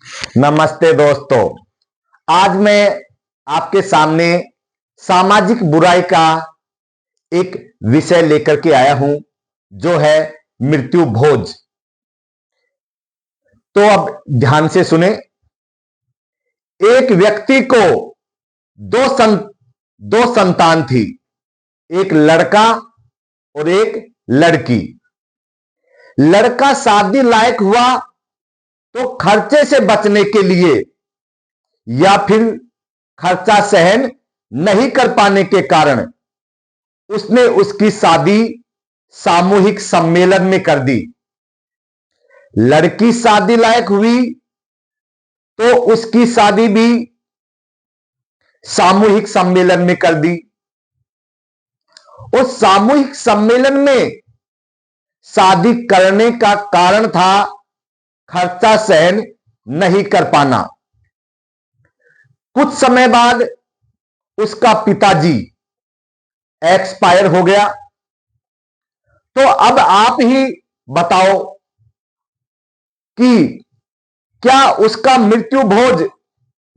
नमस्ते दोस्तों। आज मैं आपके सामने सामाजिक बुराई का एक विषय लेकर के आया हूं, जो है मृत्यु भोज। तो अब ध्यान से सुने। एक व्यक्ति को दो सं, दो संतान थी, एक लड़का और एक लड़की। लड़का शादी लायक हुआ तो खर्चे से बचने के लिए या फिर खर्चा सहन नहीं कर पाने के कारण उसने उसकी शादी सामूहिक सम्मेलन में कर दी। लड़की शादी लायक हुई तो उसकी शादी भी सामूहिक सम्मेलन में कर दी। उस सामूहिक सम्मेलन में शादी करने का कारण था खर्चा सहन नहीं कर पाना। कुछ समय बाद उसका पिताजी एक्सपायर हो गया। तो अब आप ही बताओ कि क्या उसका मृत्यु भोज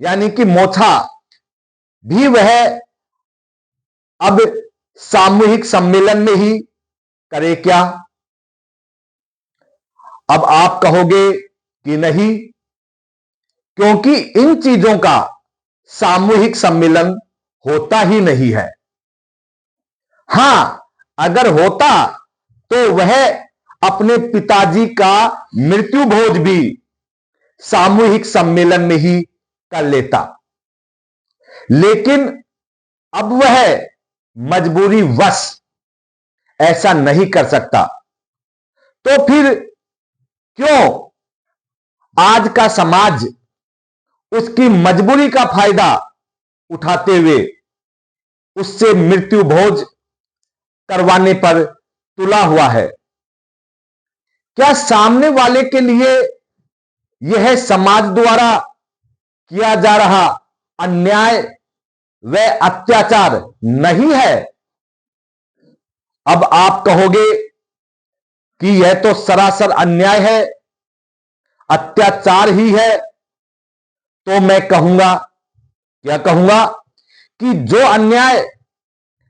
यानी कि मोछा भी वह अब सामूहिक सम्मेलन में ही करे क्या? अब आप कहोगे कि नहीं, क्योंकि इन चीजों का सामूहिक सम्मेलन होता ही नहीं है। हां, अगर होता तो वह अपने पिताजी का मृत्यु भोज भी सामूहिक सम्मेलन में ही कर लेता, लेकिन अब वह मजबूरी वश ऐसा नहीं कर सकता। तो फिर क्यों आज का समाज उसकी मजबूरी का फायदा उठाते हुए उससे मृत्यु भोज करवाने पर तुला हुआ है? क्या सामने वाले के लिए यह समाज द्वारा किया जा रहा अन्याय व अत्याचार नहीं है? अब आप कहोगे कि यह तो सरासर अन्याय है, अत्याचार ही है। तो मैं कहूंगा, क्या कहूंगा, कि जो अन्याय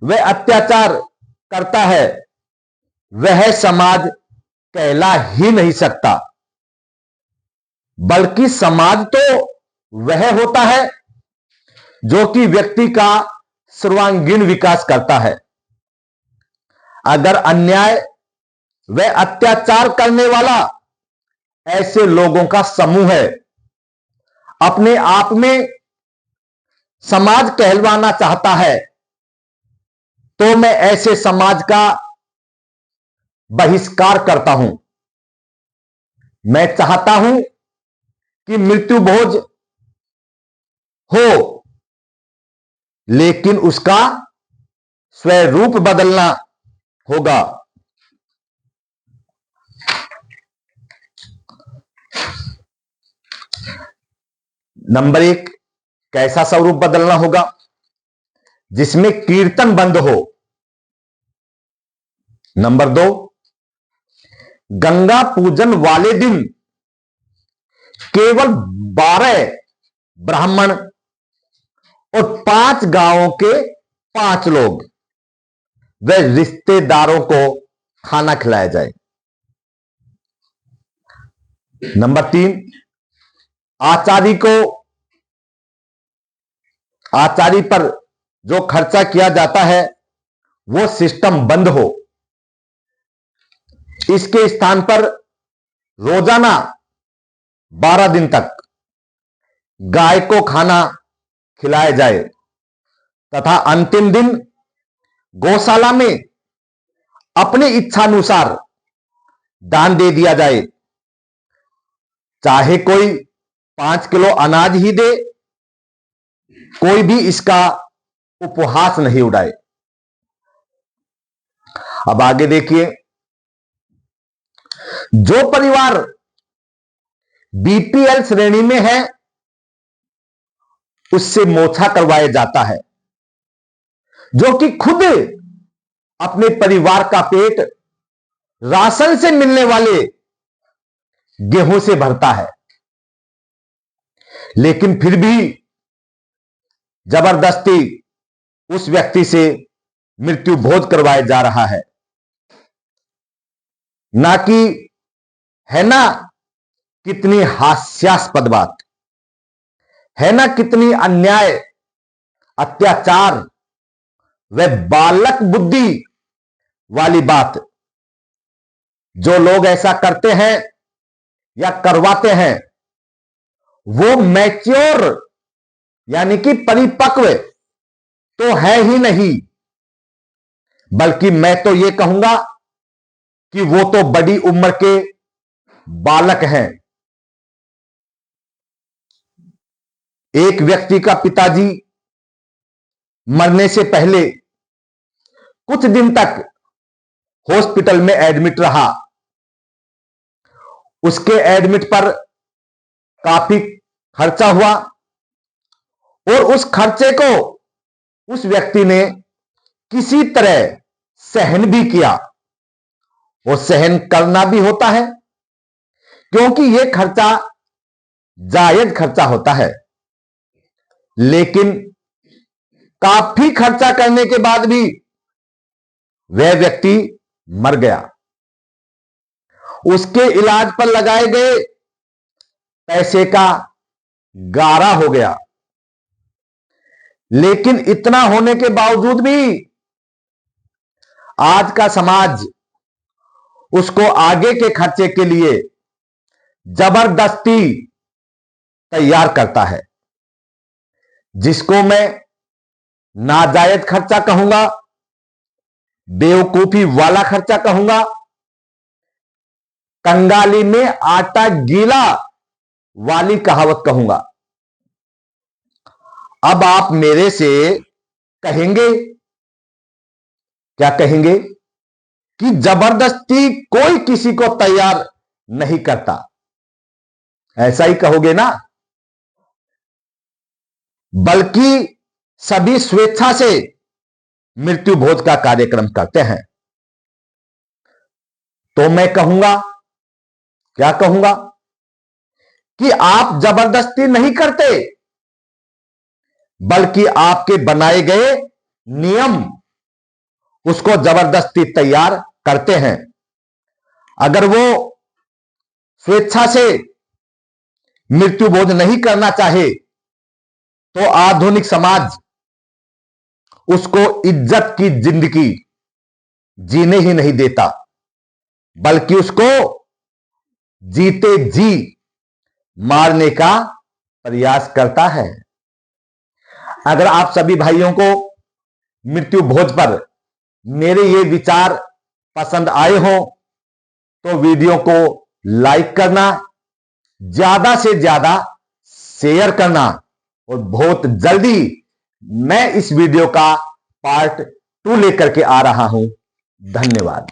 व अत्याचार करता है वह समाज कहला ही नहीं सकता, बल्कि समाज तो वह होता है जो कि व्यक्ति का सर्वांगीण विकास करता है। अगर अन्याय व अत्याचार करने वाला ऐसे लोगों का समूह है, अपने आप में समाज कहलवाना चाहता है, तो मैं ऐसे समाज का बहिष्कार करता हूं। मैं चाहता हूं कि मृत्यु भोज हो, लेकिन उसका स्वरूप बदलना होगा। नंबर एक, कैसा स्वरूप बदलना होगा? जिसमें कीर्तन बंद हो। नंबर दो, गंगा पूजन वाले दिन केवल 12 ब्राह्मण और 5 गांवों के 5 लोग व रिश्तेदारों को खाना खिलाया जाए। नंबर 3, आचारी पर जो खर्चा किया जाता है वो सिस्टम बंद हो। इसके स्थान पर रोजाना 12 दिन तक गाय को खाना खिलाया जाए तथा अंतिम दिन गौशाला में अपनी इच्छानुसार दान दे दिया जाए। चाहे कोई 5 किलो अनाज ही दे, कोई भी इसका उपहास नहीं उड़ाए। अब आगे देखिए, जो परिवार बीपीएल श्रेणी में है उससे मोछा करवाया जाता है, जो कि खुद अपने परिवार का पेट राशन से मिलने वाले गेहूं से भरता है। लेकिन फिर भी जबरदस्ती उस व्यक्ति से मृत्यु भोज करवाया जा रहा है। ना कि, है ना कितनी हास्यास्पद बात, है ना कितनी अन्याय, अत्याचार व बालक बुद्धि वाली बात। जो लोग ऐसा करते हैं या करवाते हैं वो मैच्योर यानी कि परिपक्व तो है ही नहीं, बल्कि मैं तो यह कहूंगा कि वो तो बड़ी उम्र के बालक हैं। एक व्यक्ति का पिताजी मरने से पहले कुछ दिन तक हॉस्पिटल में एडमिट रहा। उसके एडमिट पर काफी खर्चा हुआ और उस खर्चे को उस व्यक्ति ने किसी तरह सहन भी किया, और सहन करना भी होता है क्योंकि यह खर्चा जायज खर्चा होता है। लेकिन काफी खर्चा करने के बाद भी वह व्यक्ति मर गया। उसके इलाज पर लगाए गए पैसे का गारा हो गया। लेकिन इतना होने के बावजूद भी आज का समाज उसको आगे के खर्चे के लिए जबरदस्ती तैयार करता है, जिसको मैं नाजायज खर्चा कहूंगा, बेवकूफी वाला खर्चा कहूंगा, कंगाली में आटा गीला वाली कहावत कहूंगा। अब आप मेरे से कहेंगे, क्या कहेंगे, कि जबरदस्ती कोई किसी को तैयार नहीं करता, ऐसा ही कहोगे ना? बल्कि सभी स्वेच्छा से मृत्यु भोज का कार्यक्रम करते हैं। तो मैं कहूंगा, क्या कहूंगा, कि आप जबरदस्ती नहीं करते, बल्कि आपके बनाए गए नियम उसको जबरदस्ती तैयार करते हैं। अगर वो स्वेच्छा से मृत्यु भोज नहीं करना चाहे तो आधुनिक समाज उसको इज्जत की जिंदगी जीने ही नहीं देता, बल्कि उसको जीते जी मारने का प्रयास करता है। अगर आप सभी भाइयों को मृत्यु भोज पर मेरे ये विचार पसंद आए हो तो वीडियो को लाइक करना, ज्यादा से ज्यादा शेयर करना, और बहुत जल्दी मैं इस वीडियो का पार्ट 2 लेकर के आ रहा हूं। धन्यवाद।